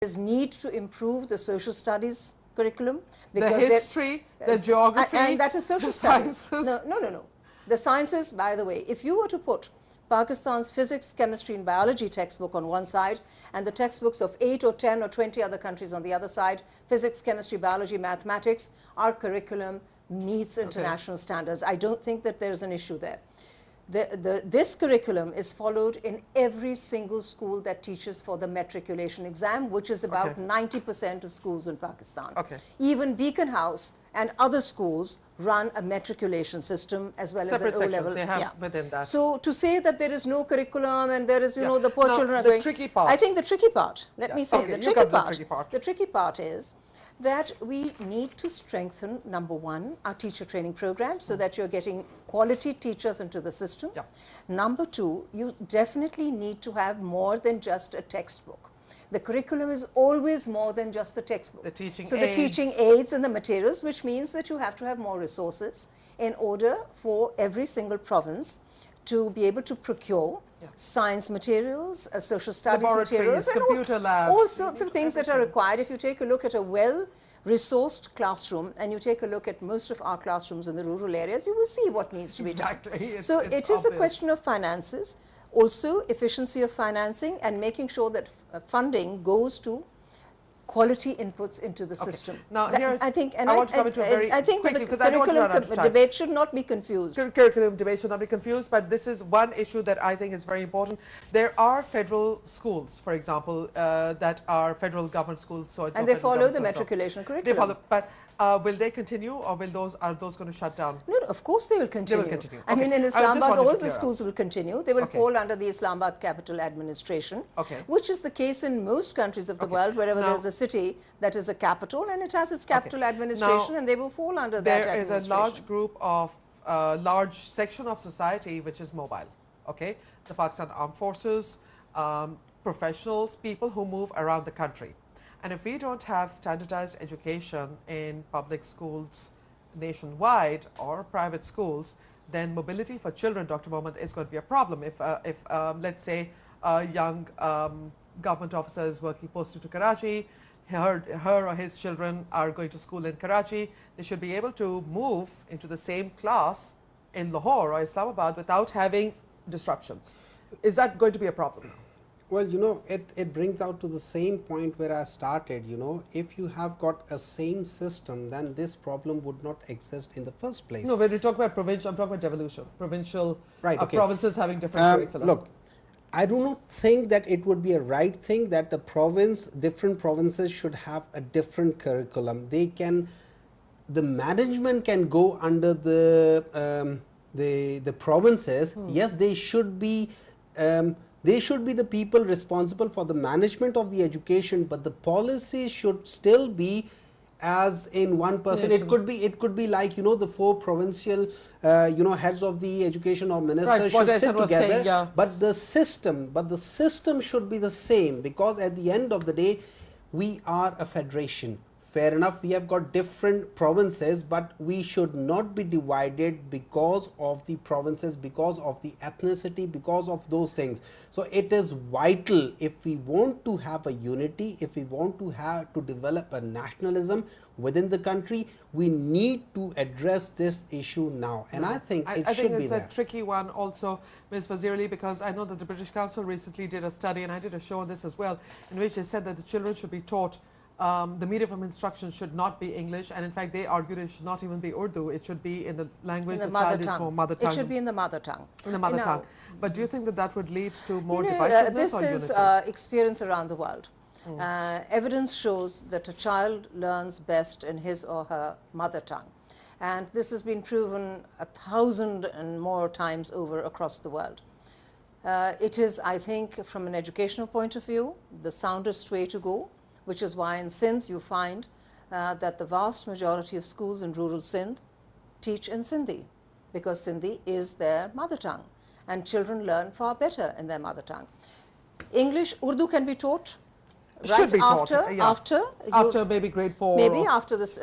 is need to improve the social studies curriculum. The history, the geography, and that is social studies. No. The sciences, by the way, if you were to put Pakistan's physics, chemistry and biology textbook on one side and the textbooks of 8 or 10 or 20 other countries on the other side, physics, chemistry, biology, mathematics, our curriculum meets international standards. I don't think that there's an issue there. This curriculum is followed in every single school that teaches for the matriculation exam, which is about 90% of schools in Pakistan. Even Beacon House and other schools run a matriculation system as well as an O-level. They have within that. So to say that there is no curriculum and there is, you know, the poor children are going. Tricky part. I think the tricky part, let me say, the tricky part is that we need to strengthen, number one, our teacher training program so that you're getting quality teachers into the system. Number two, you definitely need to have more than just a textbook. The curriculum is always more than just the textbook. The teaching aids. So the teaching aids and the materials, which means that you have to have more resources in order for every single province to be able to procure science materials, social studies materials, and computer labs, all sorts of things that are required. If you take a look at a well-resourced classroom and you take a look at most of our classrooms in the rural areas, you will see what needs to be done. So it is a question of finances, also efficiency of financing and making sure that funding goes to quality inputs into the system. Now, here's, I think, I want to come into a very quickly, because I don't want to run out of time. Debate should not be confused. Curriculum debate should not be confused, but this is one issue that I think is very important. There are federal schools, for example, that are federal government schools. So and they follow the matriculation curriculum. They follow, but will they continue, or will are those going to shut down? No, of course they will continue. They will continue. I mean, in Islamabad, all the schools will continue. They will fall under the Islamabad Capital Administration, which is the case in most countries of the world, wherever there's a city that is a capital and it has its capital administration, and they will fall under that administration. There is a large group of, large section of society which is mobile, the Pakistan Armed Forces, professionals, people who move around the country. And if we don't have standardized education in public schools nationwide or private schools, then mobility for children, Dr. Mohmand, is going to be a problem. If let's say, a young government officer is working posted to Karachi, her or his children are going to school in Karachi, they should be able to move into the same class in Lahore or Islamabad without having disruptions. Is that going to be a problem? Well, you know, it brings out to the same point where I started. You know, if you have got a same system, then this problem would not exist in the first place. No, when we talk about provincial, I'm talking about devolution, provincial provinces having different curriculum. Look, I do not think that it would be a right thing that the different provinces should have a different curriculum. They can, the management can go under the provinces. Yes, they should be. They should be the people responsible for the management of the education, but the policy should still be as in one person. It could be like, you know, the 4 provincial heads of the education or ministers should sit together. But the system should be the same, because at the end of the day we are a federation. Fair enough, we have got different provinces, but we should not be divided because of the provinces, because of the ethnicity, because of those things. So it is vital, if we want to have a unity, if we want to develop a nationalism within the country, we need to address this issue now. And I think it should be there. I think it's a tricky one also, Ms. Wazirli, because I know that the British Council recently did a study, and I did a show on this as well, in which they said that the children should be taught the medium of instruction should not be English, and in fact they argued it should not even be Urdu, it should be in the language the child is more mother tongue. It should be in the mother tongue. In the mother tongue. But do you think that that would lead to more divisiveness this or is experience around the world. Evidence shows that a child learns best in his or her mother tongue. And this has been proven 1,000 and more times over across the world. It is, I think, from an educational point of view, the soundest way to go, which is why in Sindh you find that the vast majority of schools in rural Sindh teach in Sindhi, because Sindhi is their mother tongue, and children learn far better in their mother tongue. English, Urdu can be taught after maybe grade 4. Maybe after this,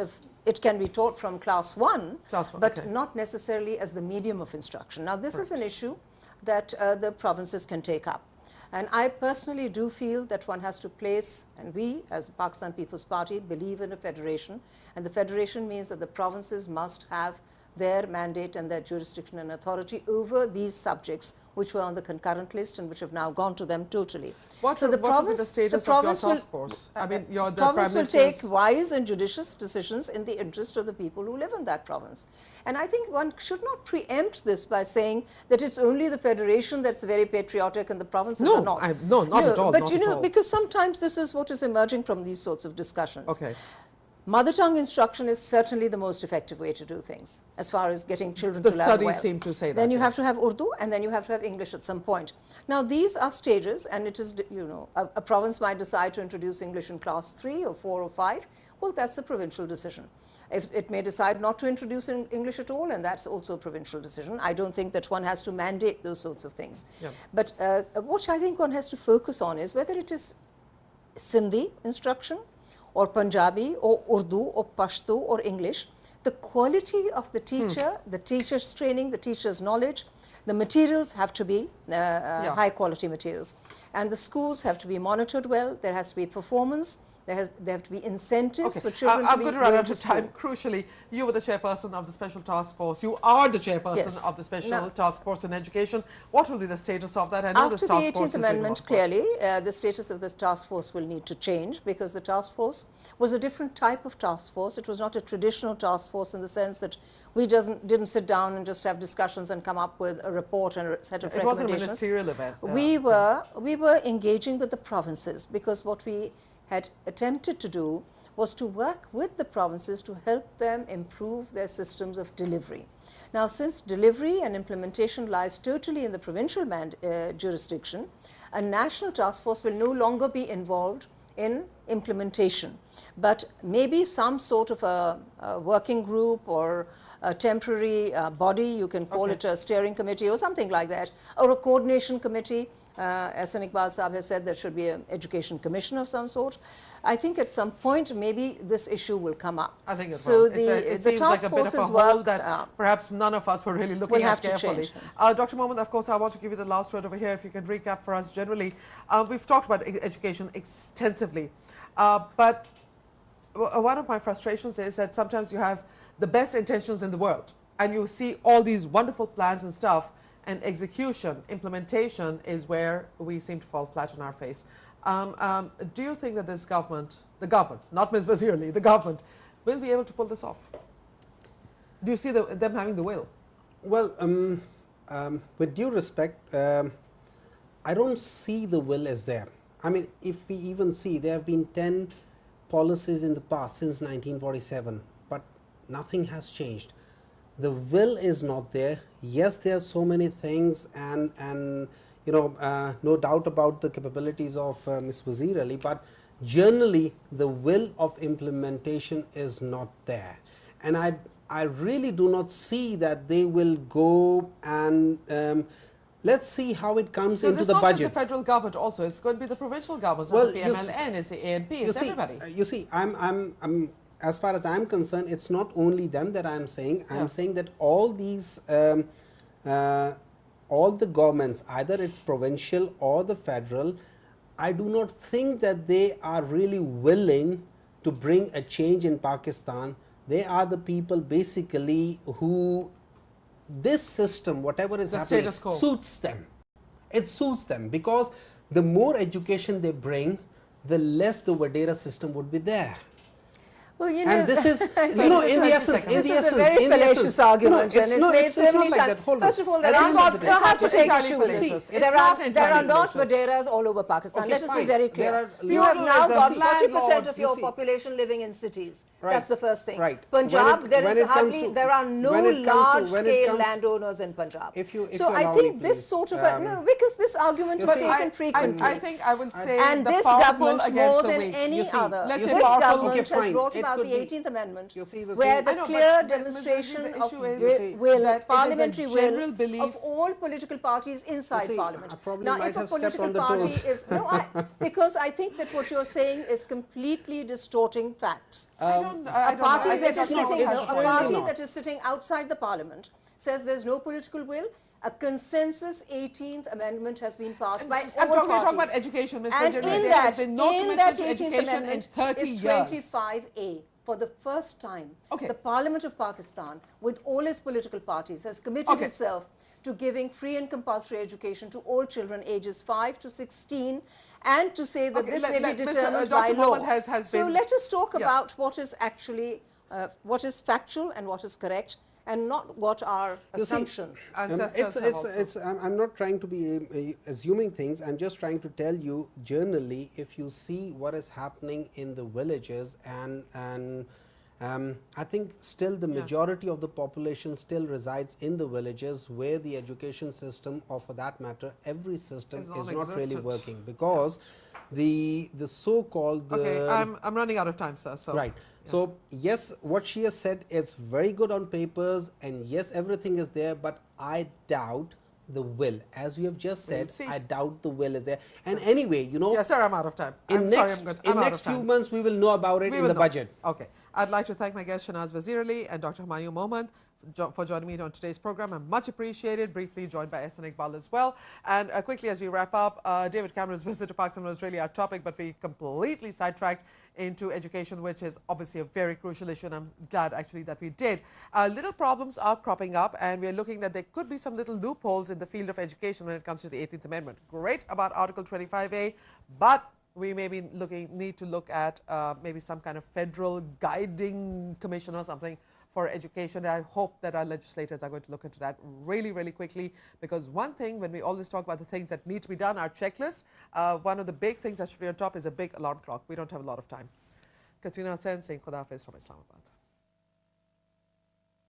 it can be taught from class 1, but not necessarily as the medium of instruction. Now this is an issue that the provinces can take up. And I personally do feel that one has to place, and we as the Pakistan People's Party believe in a federation, and the federation means that the provinces must have their mandate and their jurisdiction and authority over these subjects which were on the concurrent list and which have now gone to them totally. What, so will be the status of your task force? I mean, the province Prime will take wise and judicious decisions in the interest of the people who live in that province. And I think one should not preempt this by saying that it's only the federation that's very patriotic and the provinces are not. No, not at all. But not you at know, all. because sometimes this is what is emerging from these sorts of discussions. Okay. Mother tongue instruction is certainly the most effective way to do things as far as getting children to learn well. The studies seem to say that. Then you have to have Urdu, and then you have to have English at some point. Now these are stages, and it is, you know, a province might decide to introduce English in class 3 or 4 or 5. Well, that's a provincial decision. If it may decide not to introduce English at all, and that's also a provincial decision. I don't think that one has to mandate those sorts of things. Yeah. But what I think one has to focus on is whether it is Sindhi instruction, or Punjabi, or Urdu, or Pashto, or English, the quality of the teacher, the teacher's training, the teacher's knowledge, the materials have to be high quality materials. And the schools have to be monitored well, there has to be performance, there have to be incentives for children I'm to be going to run out to of time. school. Crucially, you were the chairperson of the Special Task Force. You are the chairperson Yes. of the Special Now, Task Force in Education. What will be the status of that? I know this after the task force 18th is doing Amendment, a lot of work. clearly, the status of this task force will need to change, because the task force was a different type of task force. It was not a traditional task force in the sense that we didn't sit down and just have discussions and come up with a report and a set of It wasn't a recommendations. ministerial event. We were engaging with the provinces, because what we had attempted to do was to work with the provinces to help them improve their systems of delivery. Now, since delivery and implementation lies totally in the provincial jurisdiction, a national task force will no longer be involved in implementation, but maybe some sort of a working group or a temporary body, you can call it a steering committee or something like that, or a coordination committee. As Iqbal Saab has said, there should be an education commission of some sort. I think at some point maybe this issue will come up. I think it's so. It The seems task like a bit of a force's hole work that perhaps none of us were really looking will at have to carefully. change. Dr. Mohmand, of course, I want to give you the last word over here. If you can recap for us generally. We've talked about education extensively, but one of my frustrations is that sometimes you have the best intentions in the world, and you see all these wonderful plans and stuff, and execution, implementation is where we seem to fall flat on our face. Do you think that this government, the government, not Ms. Wazir Ali, the government, will be able to pull this off? Do you see them having the will? Well, with due respect, I don't see the will as there. I mean, if we even see, there have been 10 policies in the past since 1947, but nothing has changed. The will is not there. Yes, there are so many things, and you know, no doubt about the capabilities of Ms. Wazir Ali, but generally the will of implementation is not there. And I really do not see that they will go and let's see how it comes into the budget. It's not just the federal government also, it's going to be the provincial governments, Well, it's the PMLN, it's the ANP, it's everybody. You see, I'm as far as I'm concerned, it's not only them that I'm saying. I'm saying that all these, all the governments, either it's provincial or the federal, I do not think that they are really willing to bring a change in Pakistan. They are the people basically who this system, whatever is happening, suits them. It suits them, because the more education they bring, the less the Vadera system would be there. Well, you know, and this is, you know, in the essence, this is a very fallacious argument, and it's made so many times. First of all, there are not, you have to take issue with this. There are not Vaderas all over Pakistan. Let us be very clear. You have now got 40% of your population living in cities. That's the first thing. Punjab, there are no large-scale landowners in Punjab. So I think this sort of, no, because this argument is taken frequently. I think I would say and this government, more than any other, this government has brought about the 18th Amendment, where the clear demonstration of will, parliamentary will of all political parties inside Parliament. Now, if a political party is because I think that what you're saying is completely distorting facts. A party that is sitting outside the Parliament says there's no political will. A consensus 18th Amendment has been passed by all we're parties. talking about education, Ms. And President. in There that, has been no commitment to 18th education in Amendment 30 is years. 25A. For the first time, Okay. the Parliament of Pakistan, with all its political parties, has committed itself to giving free and compulsory education to all children ages 5 to 16, and to say that this may be determined by Dr. law. Mohmand has So been, let us talk about what is actually, what is factual and what is correct, and not what are assumptions. I'm not trying to be assuming things. I'm just trying to tell you, generally, if you see what is happening in the villages, and I think still the majority of the population still resides in the villages, where the education system, or for that matter, every system is not really working, because the so-called okay, I'm running out of time, sir. So right. So yes, what she has said is very good on papers, and yes, everything is there, but I doubt the will. As you have just said, I doubt the will is there. And anyway, you know, yes, sir, I'm out of time. In next few months, we will know about it in the budget. Okay. I'd like to thank my guests Shahnaz Wazir and Dr. Humayun Mohmand for joining me on today's program. I'm much appreciated. Briefly joined by Ehsan Iqbal as well. And quickly, as we wrap up, David Cameron's visit to Pakistan was really our topic, but we completely sidetracked into education, which is obviously a very crucial issue, and I'm glad actually that we did. Little problems are cropping up, and we're looking that there could be some little loopholes in the field of education when it comes to the 18th Amendment. Great about Article 25A, but we may be need to look at maybe some kind of federal guiding commission or something for education. I hope that our legislators are going to look into that really, really quickly, because one thing, when we always talk about the things that need to be done, our checklist, one of the big things that should be on top is a big alarm clock. We don't have a lot of time. Qatrina saying Khuda Hafiz from Islamabad.